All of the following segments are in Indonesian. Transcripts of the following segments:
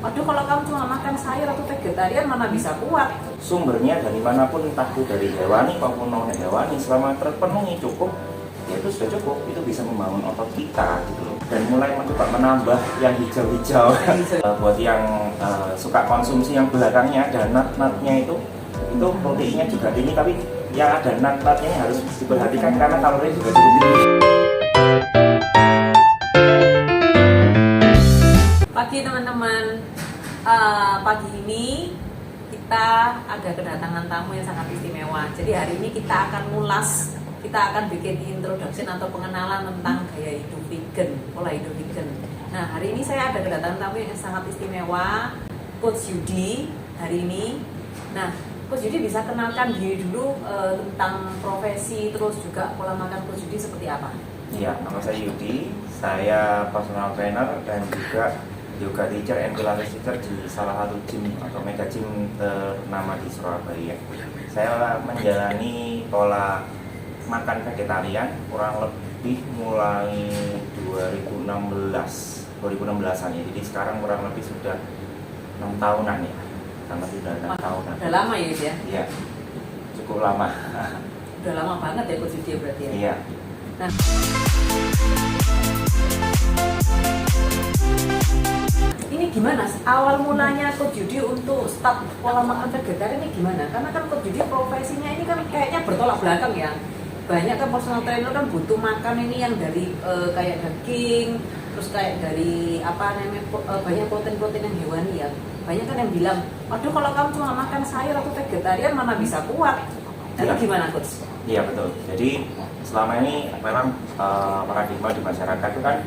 waduh kalau kamu cuma makan sayur atau vegetarian mana bisa kuat. Sumbernya dari manapun, entah itu dari hewani maupun non hewani, selama terpenuhi cukup, ya itu sudah cukup. Itu bisa membangun otot kita gitu loh. Dan mulai mencoba menambah yang hijau-hijau. Buat yang suka konsumsi yang belakangnya ada nut-nutnya itu proteinnya juga tinggi, tapi yang ada nut-nutnya ini harus diperhatikan karena kalorinya juga cukup tinggi. Pagi teman-teman, pagi ini kita ada kedatangan tamu yang sangat istimewa. Jadi hari ini kita akan ngulas, kita akan bikin introduction atau pengenalan tentang gaya hidup vegan, pola hidup vegan. Nah hari ini saya ada kedatangan tamu yang sangat istimewa, Coach Yudi hari ini. Nah Coach Yudi bisa kenalkan diri dulu tentang profesi, terus juga pola makan Coach Yudi seperti apa? Ya, nama saya Yudi, saya personal trainer dan juga yoga teacher and pilates teacher di salah satu gym atau mega gym ternama di Surabaya. Saya menjalani pola makan vegetarian kurang lebih mulai 2016-an ya. Jadi sekarang kurang lebih sudah 6 tahunan ya. Karena sudah 6 tahunan. Udah lama ya dia? Iya, cukup lama. Udah lama banget ya Coach Yudi berarti ya? Iya. Nah, ini gimana awal mulanya Coach Yudi untuk start pola makan vegetarian ini gimana? Karena kan Coach Yudi profesinya ini kan kayaknya bertolak belakang ya. Banyak kan personal trainer kan butuh makan ini yang dari kayak daging, terus kayak dari apa namanya banyak protein-protein yang hewani ya. Banyak kan yang bilang, waduh kalau kamu cuma makan sayur atau vegetarian mana bisa kuat. Jadi gimana Coach? Iya betul. Jadi selama ini memang paradigma di masyarakat itu kan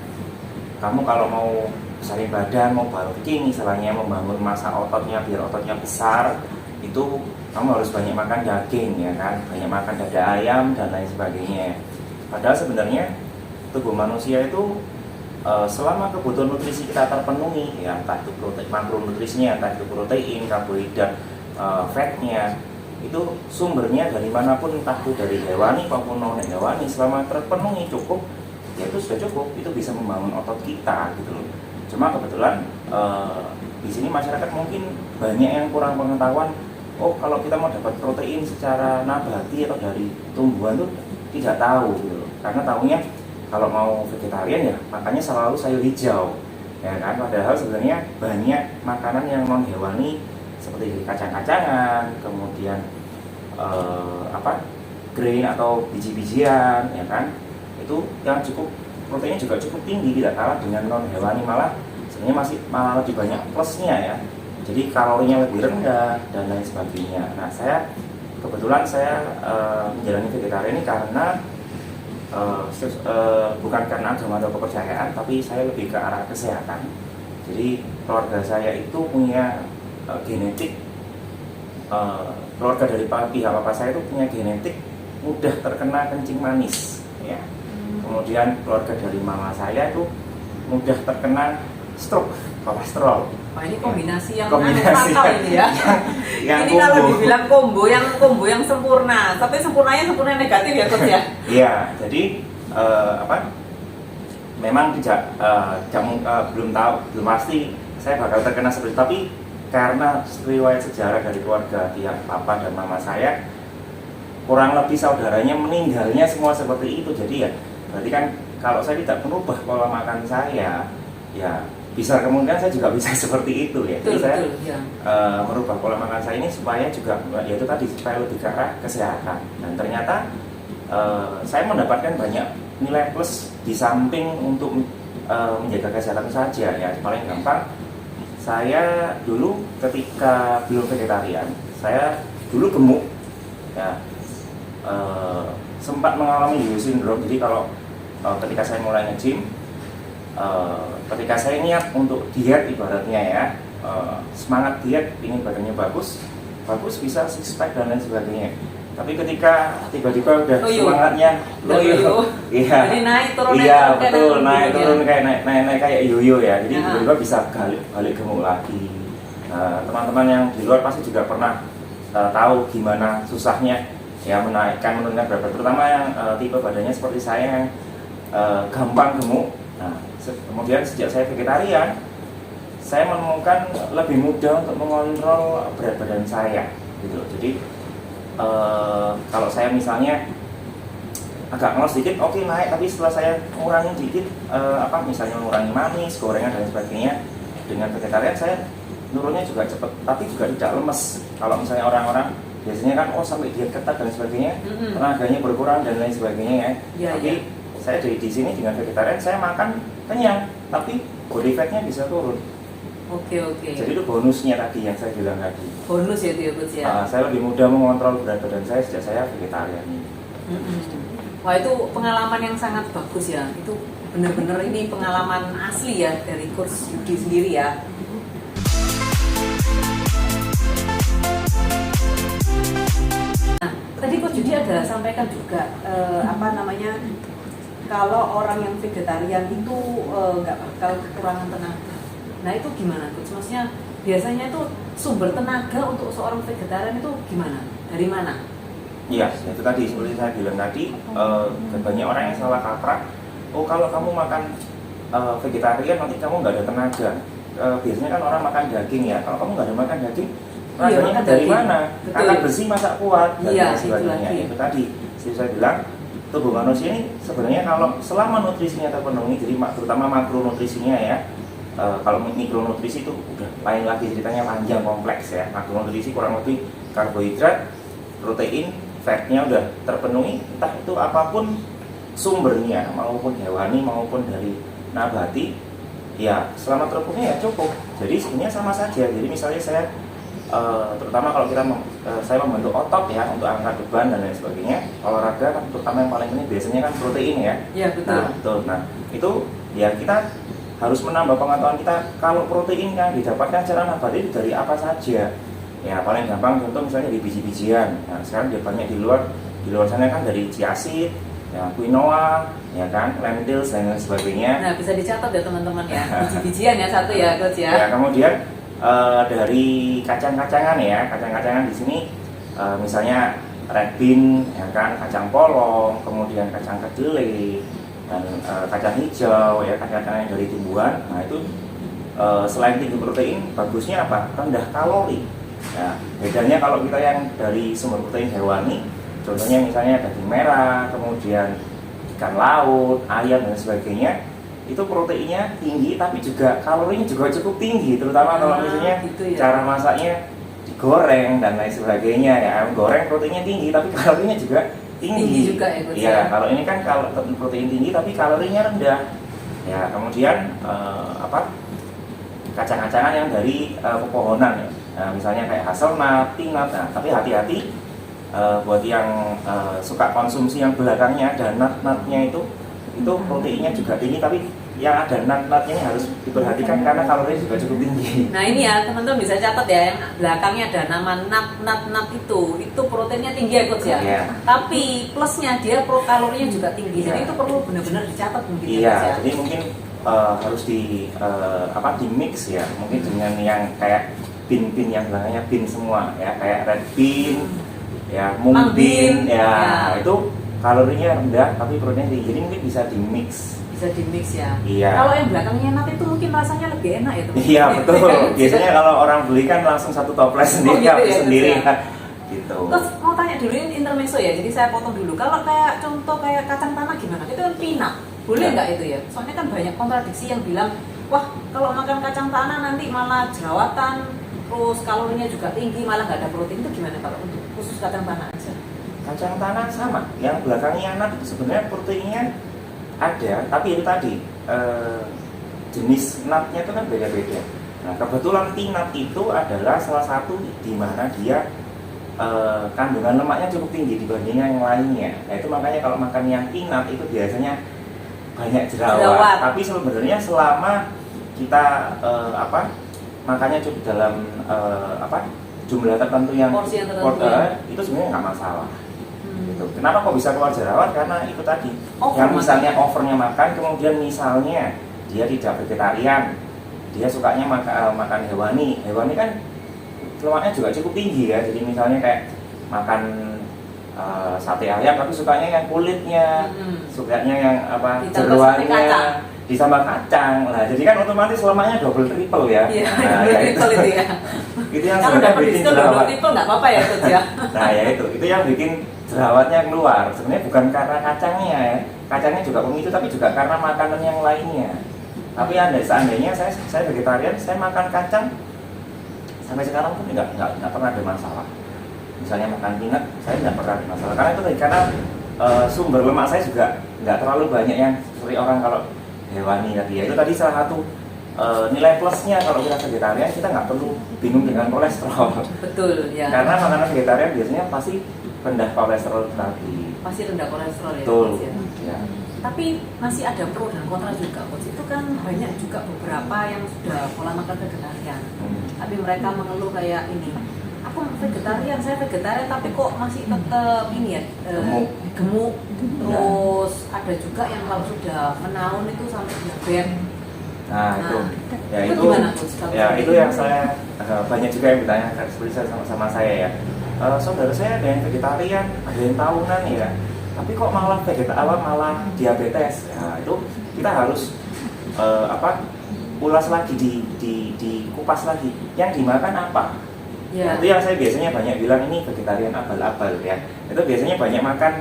kamu kalau mau besarin badan, mau bulking misalnya, membangun massa ototnya biar ototnya besar, itu kamu harus banyak makan daging ya kan, banyak makan dada ayam dan lain sebagainya. Padahal sebenarnya tubuh manusia itu selama kebutuhan nutrisi kita terpenuhi ya, entah itu protein, makronutrisinya, entah itu protein, karbohidrat, fatnya, itu sumbernya dari manapun, entah itu dari hewani maupun non hewani, selama terpenuhi cukup, ya itu sudah cukup. Itu bisa membangun otot kita gitu loh. Cuma kebetulan di sini masyarakat mungkin banyak yang kurang pengetahuan. Oh kalau kita mau dapat protein secara nabati atau dari tumbuhan tuh tidak tahu gitu loh. Karena tahunya kalau mau vegetarian ya makannya selalu sayur hijau ya kan. Padahal sebenarnya banyak makanan yang non hewani seperti kacang-kacangan, kemudian grain atau biji-bijian ya kan, itu yang cukup proteinnya juga cukup tinggi, tidak kalah dengan non hewani, malah sebenarnya malah lebih banyak plusnya ya. Jadi kalorinya lebih rendah dan lain sebagainya. Nah kebetulan saya menjalani vegetarian ini karena bukan karena agama atau kepercayaan, tapi saya lebih ke arah kesehatan. Jadi keluarga saya itu punya genetik, keluarga dari pihak papa saya itu punya genetik mudah terkena kencing manis ya. Kemudian keluarga dari mama saya itu mudah terkena stroke, kolesterol. Wah ini kombinasi yang fatal ini ya. Yang ini kalau dibilang combo yang sempurna, tapi sempurna negatif ya Coach ya. Iya, jadi memang belum pasti saya bakal terkena seperti itu, tapi karena riwayat sejarah dari keluarga pihak papa dan mama saya, kurang lebih saudaranya meninggalnya semua seperti itu. Jadi ya berarti kan kalau saya tidak merubah pola makan saya, ya bisa kemungkinan saya juga bisa seperti itu ya. Jadi saya merubah pola makan saya ini supaya juga yaitu tadi supaya lebih ke arah kesehatan. Dan ternyata saya mendapatkan banyak nilai plus di samping untuk menjaga kesehatan saja ya. Paling gampang, saya dulu ketika belum vegetarian, saya dulu gemuk ya, sempat mengalami yo-yo syndrome. Jadi kalau ketika saya mulai nge-gym, ketika saya niat untuk diet ibaratnya ya, semangat diet, ingin badannya bagus bisa six pack dan lain sebagainya. Tapi ketika tiba-tiba udah semangatnya loyo, iya, jadi naik turun, iya betul, naik turun kayak naik kayak yoyo ya. Jadi tiba-tiba bisa balik gemuk lagi. Teman-teman yang di luar pasti juga pernah tahu gimana susahnya ya menurunkan berat badan, terutama yang tipe badannya seperti saya yang gampang gemuk. Nah, kemudian sejak saya vegetarian, saya menemukan lebih mudah untuk mengontrol berat badan saya gitu. Jadi kalau saya misalnya agak ngelos sedikit, oke naik, tapi setelah saya ngurangi sedikit misalnya mengurangi manis, gorengan dan sebagainya, dengan vegetarian saya nurunnya juga cepat, tapi juga tidak lemes. Kalau misalnya orang-orang biasanya kan sampai diet ketat dan sebagainya, tenaganya berkurang dan lain sebagainya ya. Tapi saya di sini dengan vegetarian saya makan kenyang, tapi body fatnya bisa turun. Oke. Jadi itu bonusnya tadi yang saya bilang tadi. Bonus ya itu ya Coach ya. Saya lebih mudah mengontrol berat badan saya sejak saya vegetarian ini. Wah itu pengalaman yang sangat bagus ya. Itu benar-benar ini pengalaman asli ya dari Coach Yudi sendiri ya. Nah, tadi Coach Yudi ada sampaikan juga kalau orang yang vegetarian itu nggak bakal kekurangan tenaga. Nah itu gimana Coach? Maksudnya biasanya itu sumber tenaga untuk seorang vegetarian itu gimana? Dari mana? Iya, itu tadi seperti saya bilang tadi, banyak orang yang salah kaprah. Kalau kamu makan vegetarian nanti kamu nggak ada tenaga. Biasanya kan orang makan daging ya. Kalau kamu nggak ada makan daging, tenaganya dari mana? Angkat besi masa kuat dan sebagainya. Itu tadi, seperti saya bilang, tubuh manusia ini sebenarnya kalau selama nutrisinya terpenuhi, jadi terutama makronutrisinya ya. Kalau mikronutrisi itu udah lain lagi ceritanya, panjang kompleks ya. Makronutrisi kurang lebih karbohidrat, protein, fatnya udah terpenuhi, entah itu apapun sumbernya, maupun hewani maupun dari nabati, ya selama terpenuhi ya cukup. Jadi sebenarnya sama saja. Jadi misalnya saya terutama kalau saya membentuk otot ya untuk angkat beban dan lain sebagainya, olahraga kan terutama yang paling penting biasanya kan protein ya. Iya betul. Nah itu ya kita harus menambah pengetahuan kita. Kalau protein kan didapatkan secara nabati dari apa saja ya, paling gampang contoh misalnya di biji-bijian. Nah sekarang dia banyak di luar sana kan dari chia seed ya, quinoa ya kan, lentils dan lain sebagainya. Nah bisa dicatat ya teman-teman ya, biji-bijian ya satu ya Coach ya. Ya kemudian dari kacang-kacangan ya, kacang-kacangan di sini misalnya red bean ya kan, kacang polong, kemudian kacang kedelai dan kacang hijau ya, kacang-kacangan dari tumbuhan. Nah itu selain tinggi protein, bagusnya apa? Rendah kalori. Nah, bedanya kalau kita yang dari sumber protein hewani, contohnya misalnya daging merah, kemudian ikan laut, ayam dan sebagainya, itu proteinnya tinggi tapi juga kalorinya juga cukup tinggi, terutama kalau misalnya gitu ya. Cara masaknya digoreng dan lain sebagainya ya. Goreng proteinnya tinggi tapi kalorinya juga tinggi juga ya Coach. Iya, kalau ini kan kalau protein tinggi tapi kalorinya rendah. Ya, kemudian kacang-kacangan yang dari pepohonan ya. Nah, misalnya kayak hazelnut, peanut. Nah, tapi hati-hati buat yang suka konsumsi yang belakangnya ada nut-nutnya itu proteinnya juga tinggi, tapi yang ada nut-nutnya ini harus diperhatikan karena kalorinya juga cukup tinggi. Nah ini ya teman-teman bisa catat ya, yang belakangnya ada nama nut itu proteinnya tinggi ya Coach ya. Yeah. Tapi plusnya dia kalorinya juga tinggi, jadi itu perlu benar-benar dicatat mungkin ya Coach ya. Jadi mungkin harus di mix ya, mungkin dengan yang kayak bean yang belakangnya bean semua ya, kayak red bean, ya mung bean, ya itu kalorinya rendah tapi proteinnya tinggi, jadi mungkin bisa di mix. Bisa di mix ya. Iya. Kalau yang belakangnya nut itu mungkin rasanya lebih enak ya teman-teman. Iya betul. Biasanya kalau orang beli kan langsung satu toples sendiri, gitu ya, sendiri ya. Gitu. Terus mau tanya dulu ini intermezzo ya, jadi saya potong dulu. Kalau kayak contoh kayak kacang tanah gimana? Itu kan peanut, boleh nggak itu ya? Soalnya kan banyak kontradiksi yang bilang, wah kalau makan kacang tanah nanti malah jerawatan, terus kalorinya juga tinggi, malah nggak ada protein. Itu gimana kalau untuk khusus kacang tanah aja? Kacang tanah sama, yang belakangnya nut itu sebenarnya proteinnya ada, tapi itu tadi jenis nutnya itu kan beda-beda. Nah kebetulan peanut itu adalah salah satu di mana dia kandungan lemaknya cukup tinggi dibandingkan yang lainnya. Nah itu makanya kalau makan yang peanut itu biasanya banyak jerawat. Tapi sebenarnya selama kita makannya cukup dalam jumlah tertentu yang porsi yang tertentu itu sebenarnya nggak masalah. Gitu. Kenapa kok bisa keluar jerawat? Karena itu tadi yang misalnya overnya makan, kemudian misalnya dia tidak vegetarian, dia sukanya makan hewani kan lemaknya juga cukup tinggi ya. Jadi misalnya kayak makan sate ayam tapi sukanya yang kulitnya, sukanya yang jeroannya, ditambah kacang. Nah, jadi kan otomatis lemaknya double triple ya. Iya, Nah, double ya triple itu ya. itu yang Kalau sebenarnya dapat bikin diskon double jerawat. triple nggak apa-apa ya coach ya. Nah, ya itu yang bikin jerawatnya keluar. Sebenarnya bukan karena kacangnya ya. Kacangnya juga pemicu, tapi juga karena makanan yang lainnya. Tapi seandainya saya vegetarian, saya makan kacang sampai sekarang pun nggak pernah ada masalah. Misalnya makan peanut, saya nggak pernah ada masalah. Karena itu tadi, karena sumber lemak saya juga nggak terlalu banyak yang seperti orang kalau hewani tadi ya. Itu tadi salah satu nilai plusnya kalau kita vegetarian, kita nggak perlu bingung dengan kolesterol. Betul ya. Karena makanan vegetarian biasanya pasti rendah kolesterol tadi. Pasti rendah kolesterol ya. Betul. Coach, ya. Ya. Tapi masih ada pro dan kontra juga, coach. Itu kan banyak juga beberapa yang sudah pola makan vegetarian. Tapi mereka mengeluh kayak ini, aku vegetarian, saya vegetarian tapi kok masih tetap ini ya gemuk. Terus ada juga yang kalau sudah menaun itu sampai diabetes. Nah, itu ya itu itu gimana, Coach? ya itu yang saya banyak juga yang bertanya seperti saya sama saya ya. Saudara saya ada yang vegetarian, ada yang tahunan ya. Tapi kok malah malah diabetes. Ya, itu kita harus ulas lagi dikupas lagi. Yang dimakan apa? Ya. Itu yang saya biasanya banyak bilang ini vegetarian abal-abal ya. Itu biasanya banyak makan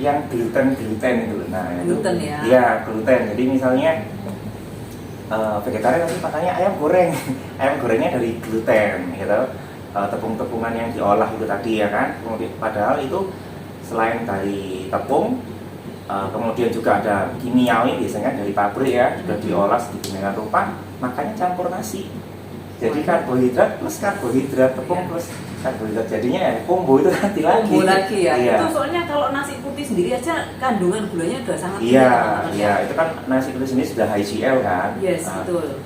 yang gluten itu. Nah, Gluten itu, ya. Iya, gluten. Jadi misalnya vegetarian tapi makannya ayam goreng. Ayam gorengnya dari gluten gitu. Tepung-tepungan yang diolah itu tadi ya kan. Kemudian padahal itu selain dari tepung, kemudian juga ada kimiawi biasanya dari pabrik ya, sudah diolah sedemikian rupa, makanya campur nasi. Jadi karbohidrat plus karbohidrat, tepung plus karbohidrat, jadinya ya combo itu nanti lagi. Combo lagi ya. Iya. Itu soalnya kalau nasi putih sendiri aja kandungan gulanya udah sangat tinggi. Iya, teman-teman, iya, itu kan nasi putih sendiri sudah HCl kan. Yes, betul.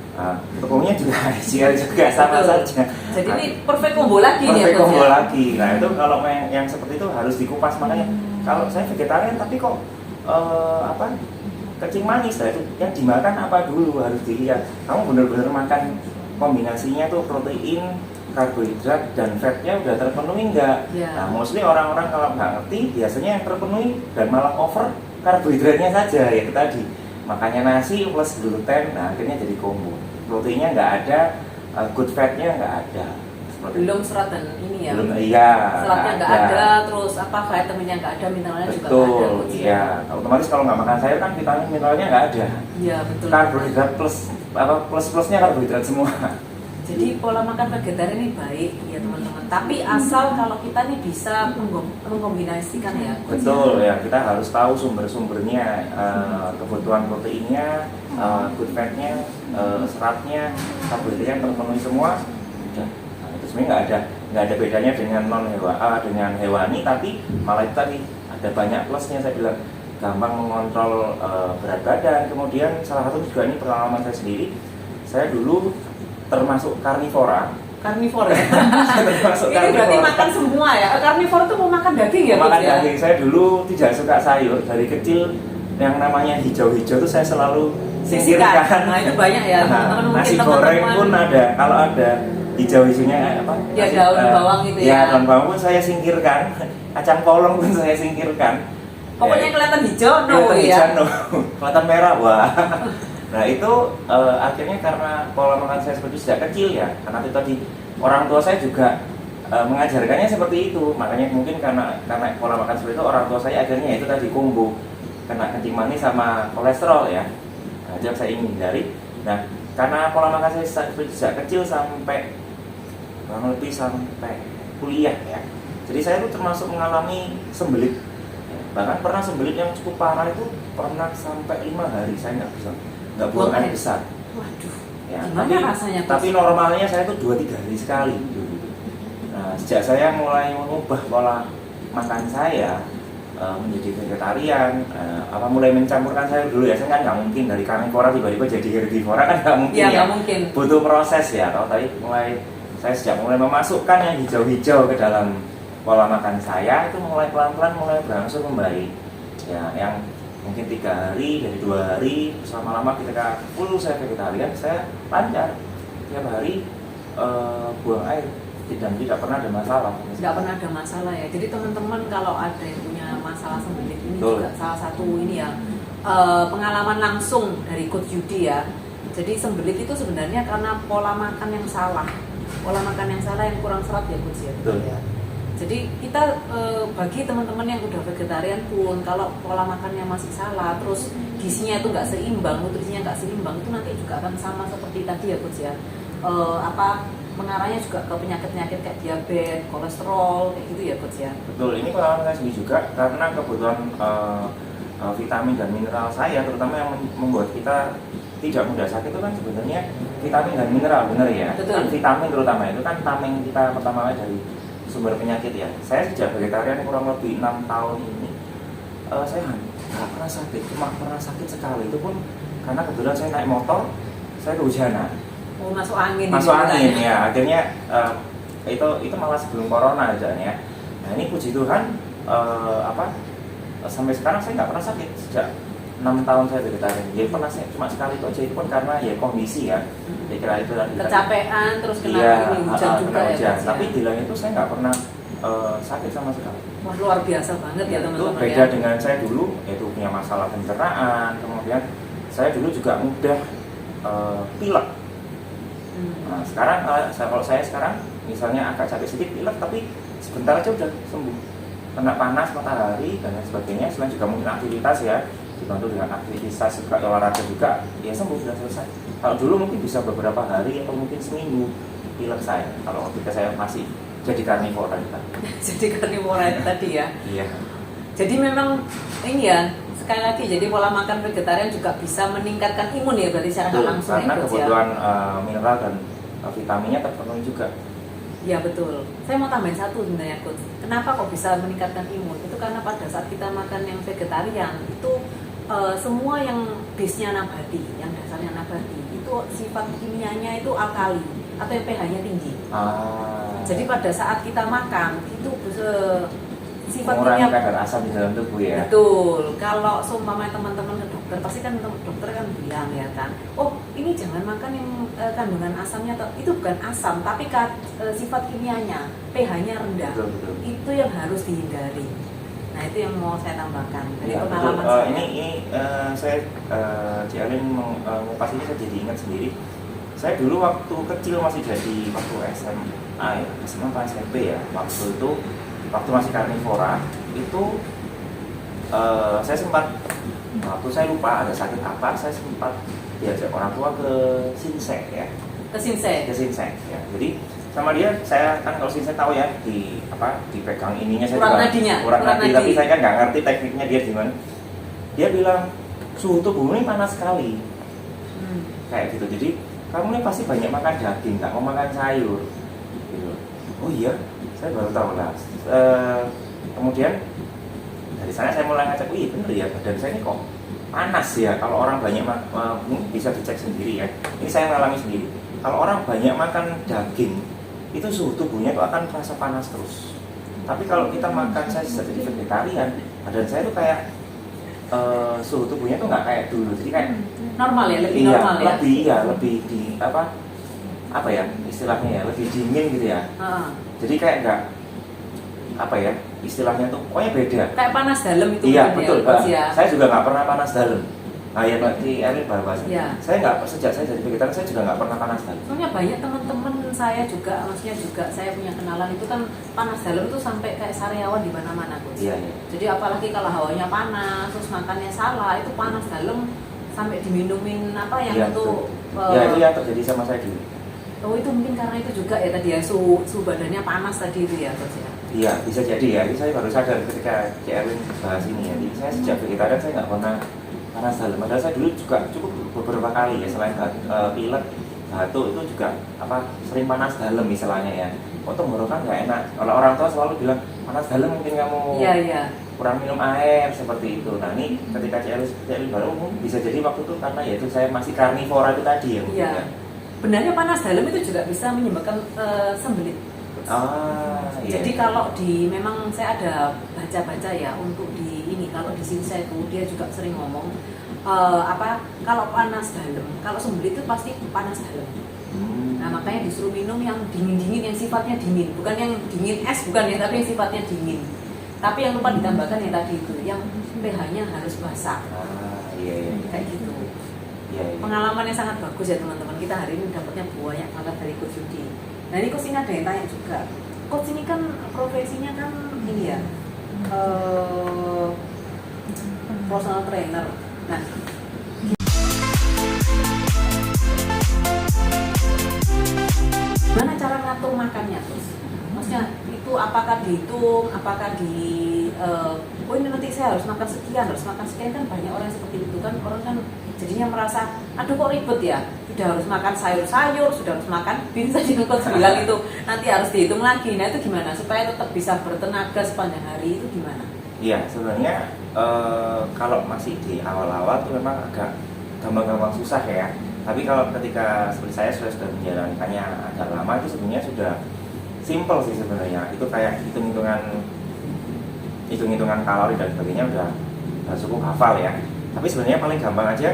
Tepungnya juga HCl juga sama Betul. saja. Jadi ini perfect combo lagi nih ya, Perfect Coach, combo ya? lagi. Nah itu kalau yang seperti itu harus dikupas, makanya kalau saya vegetarian tapi kok kencing manis, nah itu yang dimakan apa dulu harus dilihat. Kamu benar-benar makan kombinasinya tuh protein, karbohidrat dan fatnya udah terpenuhi enggak? Ya. Nah mostly orang-orang kalau nggak ngerti biasanya yang terpenuhi dan malah over karbohidratnya saja ya itu tadi. Makanya nasi plus gluten, nah akhirnya jadi combo. Proteinnya nggak ada, good fatnya nggak ada. Belum serat dan ini ya. Belum, iya. Seratnya nggak ada, terus vitaminnya nggak ada, mineralnya juga nggak ada. Betul, Coach, ya? iya. Otomatis kalau nggak makan sayur kan vitamin mineralnya nggak ada. Iya betul. Karbohidrat plusnya karbohidrat semua. Jadi pola makan vegetarian ini baik ya teman-teman. Tapi asal kalau kita nih bisa mengkombinasikan ya. Betul ya, kita harus tahu sumber-sumbernya, kebutuhan proteinnya, good fatnya, seratnya, karbohidratnya terpenuhi semua. Udah. Nah, itu sebenarnya nggak ada bedanya dengan dengan hewani, tapi malah itu tadi ada banyak plusnya. Saya bilang gampang mengontrol berat badan. Kemudian salah satu juga ini pengalaman saya sendiri. Saya dulu termasuk karnivora. Karnivor ya. Termasuk Ini berarti makan semua ya. Karnivor itu mau makan daging ya, makan Coach, ya? daging. Saya dulu tidak suka sayur. Dari kecil yang namanya hijau-hijau itu saya selalu singkirkan. Nah itu banyak ya teman-teman. Mungkin Nasi teman-teman goreng pun ada. Kalau ada hijau-hijaunya apa? Ya daun bawang gitu ya. Ya daun bawang pun saya singkirkan. Kacang polong pun saya singkirkan. Pokoknya kelihatan hijau no Kelihatan ya. hijau, no. Kelihatan merah, wah. Nah itu akhirnya karena pola makan saya seperti itu sejak kecil ya. Karena itu tadi orang tua saya juga mengajarkannya seperti itu. Makanya mungkin karena pola makan seperti itu orang tua saya akhirnya itu tadi combo, kena kencing manis sama kolesterol ya. Nah, itu yang saya ingin hindari. Nah karena pola makan saya seperti sejak kecil sampai kurang lebih sampai kuliah ya. Jadi saya itu termasuk mengalami sembelit. Bahkan pernah sembelit yang cukup parah itu pernah sampai 5 hari saya nggak buang air besar. Waduh. Ya, Gimana rasanya? tapi normalnya saya tuh 2-3 hari sekali. Nah, sejak saya mulai mengubah pola makan saya menjadi vegetarian, mulai mencampurkan sayur dulu ya. Saya kan nggak mungkin dari karnivora tiba-tiba jadi herbivora kan nggak mungkin Ya, ya. nggak mungkin. Butuh proses ya. Kalau tadi saya sejak mulai memasukkan yang hijau-hijau ke dalam pola makan saya itu mulai pelan-pelan mulai berangsur membaik. Ya, yang mungkin 3 hari, dari 2 hari, lama-lama ketika full saya vegetarian, saya lancar tiap hari buang air dan tidak pernah ada masalah. Tidak pernah ada masalah ya. Jadi teman-teman kalau ada yang punya masalah sembelit ini Betul. juga salah satu ini ya pengalaman langsung dari Coach Yudi ya. Jadi sembelit itu sebenarnya karena pola makan yang salah yang kurang serat ya Coach ya. Betul. Jadi kita bagi teman-teman yang udah vegetarian pun kalau pola makannya masih salah, terus gizinya itu nggak seimbang, nutrisinya nggak seimbang, itu nanti juga akan sama seperti tadi ya Coach ya. Mengarahnya juga ke penyakit-penyakit kayak diabetes, kolesterol, kayak gitu ya Coach ya. Betul, ini pengalaman saya sendiri juga karena kebutuhan vitamin dan mineral saya, terutama yang membuat kita tidak mudah sakit itu kan sebenarnya vitamin dan mineral, benar ya? Betul. Kan vitamin terutama itu kan tameng kita pertama kali dari sumber penyakit ya. Saya sejak vegetarian kurang lebih 6 tahun ini, saya nggak pernah sakit, cuma pernah sakit sekali, itu pun karena kebetulan saya naik motor, saya kehujanan. Oh, masuk angin. Masuk angin ya, akhirnya itu malah sebelum corona aja ya. Nah ini puji Tuhan sampai sekarang saya nggak pernah sakit sejak 6 tahun saya vegetarian. Jadi pernah cuma sekali itu aja, itu pun karena ya kondisi ya. Saya kira itu tadi. Kecapean terus kena iya, hujan juga hujan. ya. Tapi di lain itu saya nggak pernah sakit sama sekali. Wah, luar biasa banget ya teman-teman. Itu beda dengan saya dulu, yaitu punya masalah pencernaan, kemudian saya dulu juga mudah pilek. Nah, sekarang kalau saya sekarang misalnya agak sakit sedikit pilek, tapi sebentar aja udah sembuh. Kena panas matahari dan lain sebagainya, selain juga mungkin aktivitas ya, dibantu dengan aktivitas juga olahraga juga, ya sembuh, sudah selesai. Kalau dulu mungkin bisa beberapa hari atau mungkin seminggu pilek saya, kalau ketika saya masih jadi karnivora Jadi karnivora itu tadi ya. Iya. Jadi memang ini ya, sekali lagi jadi pola makan vegetarian juga bisa meningkatkan imun ya berarti secara nggak langsung karena ya, kebutuhan mineral dan vitaminnya terpenuhi juga. Ya betul. Saya mau tambahin satu sebenarnya Coach. Kenapa kok bisa meningkatkan imun? Itu karena pada saat kita makan yang vegetarian itu semua yang base-nya nabati, yang dasarnya nabati, itu sifat kimianya itu alkali atau yang pH-nya tinggi. Jadi pada saat kita makan itu sifat mengurangi kimia kadar asam di dalam tubuh ya. Betul. Kalau seumpama teman-teman ke dokter, pasti kan dokter kan bilang ya kan, oh ini jangan makan yang kandungan asamnya, itu bukan asam, tapi sifat kimianya, pH-nya rendah. Betul. Itu yang harus dihindari. Nah itu yang mau saya tambahkan dari Ya, pengalaman betul. saya. Ini saya Cik Elin mengupas ini saya jadi ingat sendiri. Saya dulu waktu kecil masih jadi waktu SMA ya, SMA atau SMP ya, waktu itu waktu masih karnivora itu saya sempat waktu saya lupa ada sakit apa, saya sempat diajak orang tua ke Sinsek ya. Ke Sinsek Ya. Jadi sama dia, saya kan kalau Sinsek tahu ya dipegang ininya saya urat juga nadinya, urat urat nadi, nadi. tapi saya kan nggak ngerti tekniknya dia gimana. Dia bilang suhu tubuh ini panas sekali. Kayak gitu. Jadi kamu ini pasti banyak makan daging, nggak mau makan sayur. Gitu. Oh iya, saya baru tahu lah. Kemudian dari sana saya mulai ngecek, iya bener ya, badan saya ini kok panas ya. Kalau orang banyak bisa dicek sendiri ya. Ini saya mengalami sendiri. Kalau orang banyak makan daging, itu suhu tubuhnya itu akan terasa panas terus. Tapi kalau kita makan, saya jadi vegetarian, badan saya itu kayak suhu tubuhnya itu nggak kayak dulu. Jadi kayak normal ya, lebih iya, normal ya. lebih di apa ya istilahnya ya, lebih dingin gitu ya. Jadi kayak nggak apa ya istilahnya tuh, pokoknya beda. Kayak panas dalam itu. Iya betul, ya. saya juga nggak pernah panas dalam. Nah ya berarti Elin bahas. Ya. Saya nggak, sejak saya jadi vegetarian saya juga nggak pernah panas dalam. Soalnya banyak teman-teman saya juga, maksudnya juga saya punya kenalan itu kan panas dalam itu sampai kayak sariawan di mana-mana Coach. Iya. Jadi apalagi kalau hawanya panas, terus makannya salah, itu panas dalam sampai diminumin apa yang Iya, untuk ya itu yang terjadi sama saya dulu. Oh itu mungkin karena itu juga ya tadi ya, suhu badannya panas tadi itu ya Coach ya. Iya bisa jadi ya. Ini saya baru sadar ketika Cik Erwin bahas ini ya. Jadi saya sejak vegetarian saya nggak pernah panas dalam. Padahal saya dulu juga cukup beberapa kali ya, selain pilek, batuk itu juga sering panas dalam istilahnya ya. Kok tenggorokan nggak enak. Kalau orang tua selalu bilang panas dalam mungkin kamu kurang minum air seperti itu. Nah ini ketika Cik Erwin baru bisa jadi waktu itu karena ya itu saya masih karnivora itu tadi ya. Iya. Benarnya panas dalam itu juga bisa menyebabkan sembelit. Iya. Jadi kalau memang saya ada baca-baca ya untuk kalau di sini saya tuh dia juga sering ngomong kalau panas dalam, kalau sembelit itu pasti panas dalam. Nah makanya disuruh minum yang dingin-dingin, yang sifatnya dingin, bukan yang dingin es, bukan ya, tapi yang sifatnya dingin. Tapi yang lupa ditambahkan yang tadi itu, yang pH-nya harus basah. Iya, iya. Kayak gitu. Iya, iya. Pengalaman yang sangat bagus ya teman-teman. Kita hari ini dapatnya banyak banget dari Coach Yudi. Nah ini Coach ini ada yang tanya juga. Coach ini kan profesinya kan ini ya, personal trainer. Nah, gimana cara ngatur makannya terus? Maksudnya itu apakah dihitung, apakah oh ini nanti saya harus makan sekian kan banyak orang seperti itu kan, orang kan jadinya merasa aduh kok ribet ya, sudah harus makan sayur-sayur, sudah harus makan bin tadi Coach bilang itu nanti harus dihitung lagi. Nah itu gimana supaya tetap bisa bertenaga sepanjang hari itu gimana? Iya, sebenarnya kalau masih di awal-awal itu memang agak gampang-gampang susah ya. Tapi kalau ketika seperti saya sudah menjalankannya agak lama itu sebenarnya sudah simple sih sebenarnya. Itu kayak hitung-hitungan kalori dan sebagainya udah cukup hafal ya. Tapi sebenarnya paling gampang aja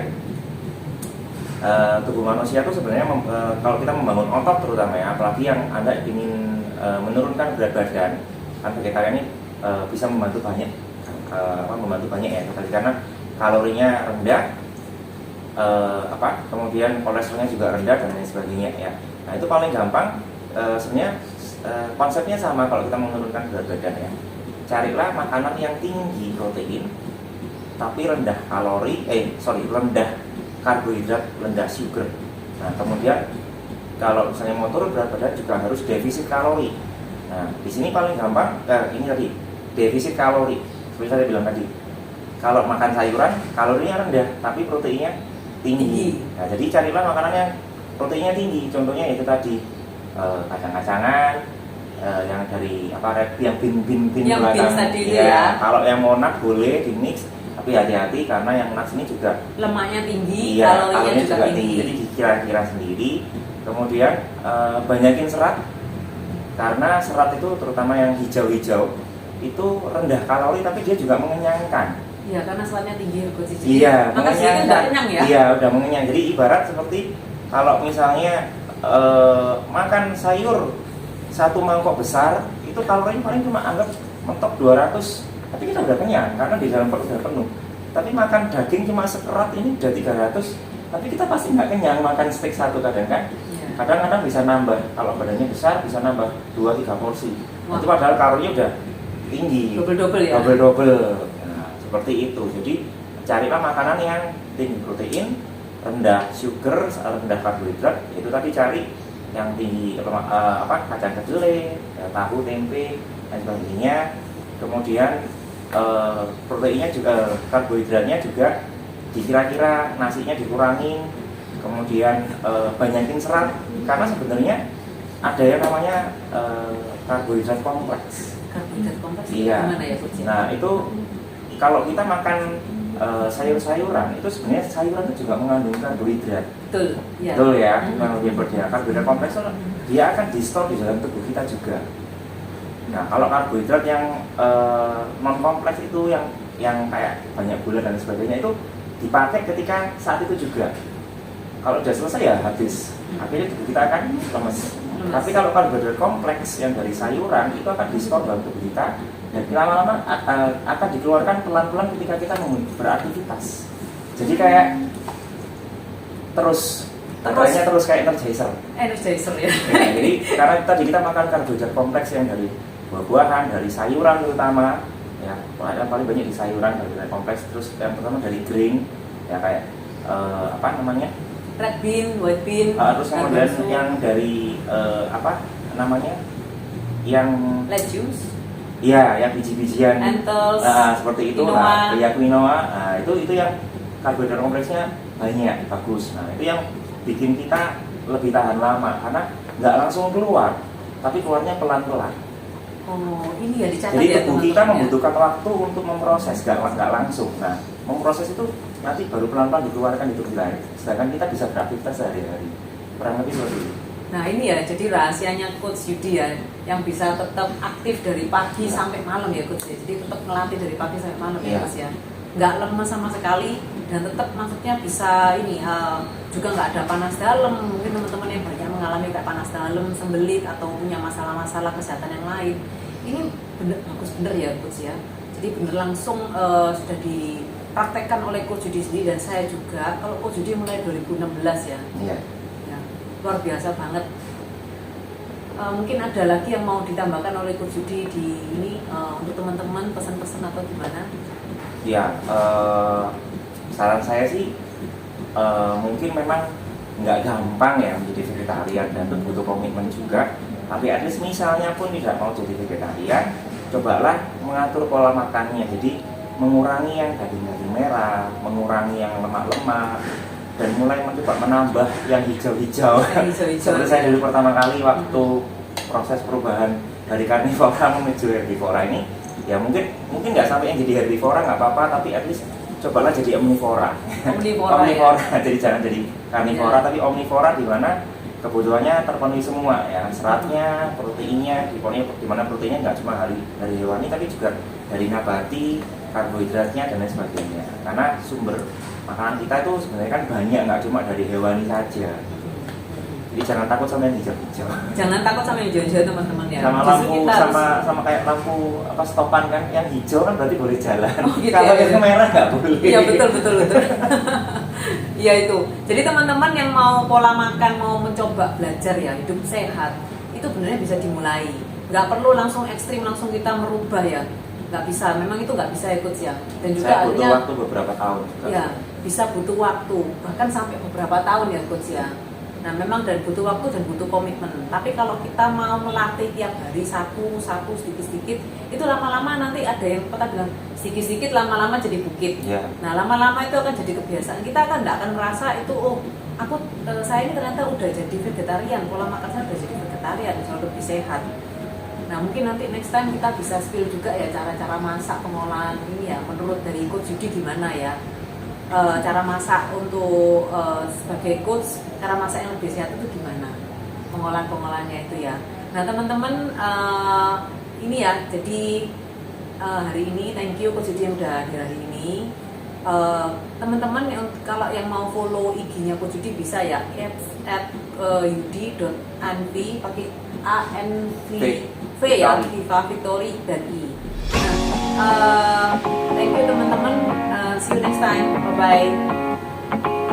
tubuh manusia itu sebenarnya kalau kita membangun otot terutama ya, apalagi yang Anda ingin menurunkan berat badan, kan vegetarian ini bisa membantu banyak ya tadi, karena kalorinya rendah, kemudian kolesterolnya juga rendah dan lain sebagainya ya. Nah itu paling gampang sebenarnya konsepnya sama kalau kita menurunkan berat badan ya. Carilah makanan yang tinggi protein tapi rendah rendah karbohidrat, rendah sugar. Nah kemudian kalau misalnya mau turun berat badan juga harus defisit kalori. Nah di sini paling gampang ini tadi defisit kalori. Seperti saya bilang tadi, kalau makan sayuran kalorinya rendah tapi proteinnya tinggi. Nah, jadi carilah makanan yang proteinnya tinggi. Contohnya itu tadi kacang-kacangan, yang dari yang bin yang belakang. Tadi ya. Kalau yang mau nut boleh di mix, tapi hati-hati karena yang nuts ini juga lemaknya tinggi, kalorinya juga tinggi. Jadi dikira-kira sendiri. Kemudian banyakin serat, karena serat itu terutama yang hijau-hijau itu rendah kalori tapi dia juga mengenyangkan. Iya, karena seratnya tinggi Coach. Iya, makan sedikit udah kenyang ya. Iya, udah mengenyang. Jadi ibarat seperti kalau misalnya makan sayur satu mangkok besar, itu kalorinya paling cuma anggap mentok 200, tapi kita udah kenyang karena di dalam perut udah penuh. Tapi makan daging cuma sekerat ini udah 300, tapi kita pasti nggak kenyang. Makan steak satu kadang kan. Iya. Kadang-kadang bisa nambah, kalau badannya besar bisa nambah 2-3 porsi. Itu padahal kalorinya udah tinggi, double ya. Nah, seperti itu. Jadi carilah makanan yang tinggi protein, rendah sugar, rendah karbohidrat. Itu tadi cari yang tinggi kacang kedelai, tahu, tempe dan sebagainya. Kemudian proteinnya juga, karbohidratnya juga dikira-kira, nasinya dikurangin. Kemudian banyakin serat, karena sebenarnya ada yang namanya karbohidrat kompleks. Karbohidrat kompleks iya. Gimana ya Coach? Nah itu kalau kita makan sayur-sayuran, itu sebenarnya sayuran itu juga mengandung karbohidrat. Betul ya. Betul ya, karbohidrat kompleks itu dia akan di-store di dalam tubuh kita juga. Nah kalau karbohidrat yang non kompleks itu yang kayak banyak gula dan sebagainya itu dipakai ketika saat itu juga. Kalau sudah selesai ya habis, akhirnya tubuh kita akan lemes. Tapi kalau karbohidrat kompleks yang dari sayuran itu akan di-store dalam tubuh kita dan lama-lama akan dikeluarkan pelan-pelan ketika kita beraktivitas. Jadi kayak terus kayak energizer ya. Jadi karena tadi kita makan karbohidrat kompleks yang dari buah-buahan, dari sayuran terutama ya, yang paling banyak di sayuran karbohidrat kompleks. Terus yang pertama dari grain ya, kayak red bean, white bean, terus kemudian yang dari yang lettuce, iya, yang biji-bijian, lentils, seperti itu, quinoa. Quinoa. Nah, itu yang karbohidrat kompleksnya banyak, bagus. Nah, itu yang bikin kita lebih tahan lama karena nggak langsung keluar, tapi keluarnya pelan-pelan. Oh, ini ya dicatat. Jadi ya, tubuh kita membutuhkan waktu untuk memproses, nggak langsung. Nah, memproses itu nanti baru pelan-pelan dikeluarkan di tubuh kita. Sedangkan kita bisa beraktivitas sehari-hari. Kurang lebih seperti itu. Nah ini ya, jadi rahasianya Coach Yudi ya, yang bisa tetap aktif dari pagi sampai malam ya Coach ya. Jadi tetap melatih dari pagi sampai malam ya Mas ya. Nggak lemes sama sekali dan tetap maksudnya bisa ini juga nggak ada panas dalam. Mungkin teman-teman yang banyak mengalami kayak panas dalam, sembelit atau punya masalah-masalah kesehatan yang lain. Ini bagus bener ya Coach ya. Jadi bener langsung sudah dipraktekkan oleh Coach Judi sendiri dan saya juga. Kalau Coach Judi mulai 2016 ya, Iya. ya luar biasa banget. Mungkin ada lagi yang mau ditambahkan oleh Coach Judi di ini untuk teman-teman, pesan-pesan atau gimana? Ya, saran saya sih mungkin memang nggak gampang ya menjadi vegetarian dan butuh komitmen juga. Tapi at least misalnya pun tidak mau jadi vegetarian, cobalah mengatur pola makannya. Jadi mengurangi yang daging-daging merah, mengurangi yang lemak-lemak, dan mulai mencoba menambah yang hijau-hijau. Seperti saya dulu pertama kali waktu proses perubahan dari karnivora menuju herbivora ini, ya mungkin nggak sampai yang jadi herbivora nggak apa-apa, tapi at least cobalah jadi omnivora. Omnivora. Ya. Jadi jangan jadi karnivora, tapi omnivora di mana kebutuhannya terpenuhi semua ya, seratnya, proteinnya, di mana proteinnya nggak cuma dari hewani tapi juga dari nabati, karbohidratnya dan lain sebagainya. Karena sumber makanan kita itu sebenarnya kan banyak, nggak cuma dari hewani saja. Jadi jangan takut sama yang hijau-hijau. Jangan takut sama yang hijau-hijau teman-teman ya. Sama Justru lampu, kita sama kayak lampu apa stopan kan, yang hijau kan berarti boleh jalan. Oh, gitu kalau ya, yang merah nggak boleh. Iya betul. Iya itu. Jadi teman-teman yang mau pola makan, mau mencoba belajar ya hidup sehat, itu sebenarnya bisa dimulai. Nggak perlu langsung ekstrim, langsung kita merubah ya. Nggak bisa. Memang itu nggak bisa ikut ya. Dan juga Saya butuh akhirnya waktu beberapa tahun. ya bisa butuh waktu, bahkan sampai beberapa tahun ya coach ya. Nah memang dan butuh waktu dan butuh komitmen. Tapi kalau kita mau melatih tiap hari satu sedikit-sedikit, itu lama-lama nanti ada yang kita bilang sedikit-sedikit lama-lama jadi bukit. Ya. Nah lama-lama itu akan jadi kebiasaan. Kita kan tidak akan merasa itu saya ini ternyata udah jadi vegetarian, pola makan saya udah jadi vegetarian, jauh lebih sehat. Nah mungkin nanti next time kita bisa spill juga ya cara-cara masak pengolahan ini ya menurut dari Coach Judi gimana ya. Cara masak untuk sebagai coach, cara masak yang lebih sehat itu gimana, pengolahannya itu ya. Nah teman-teman ini ya, jadi hari ini thank you Coach Judi yang udah hadir hari ini. Teman-teman kalau yang mau follow IG-nya Coach Judi bisa ya @yudi.anvi pakai ANV ya, Viva Victory dan I. Thank you teman-teman. See you next time. Bye bye.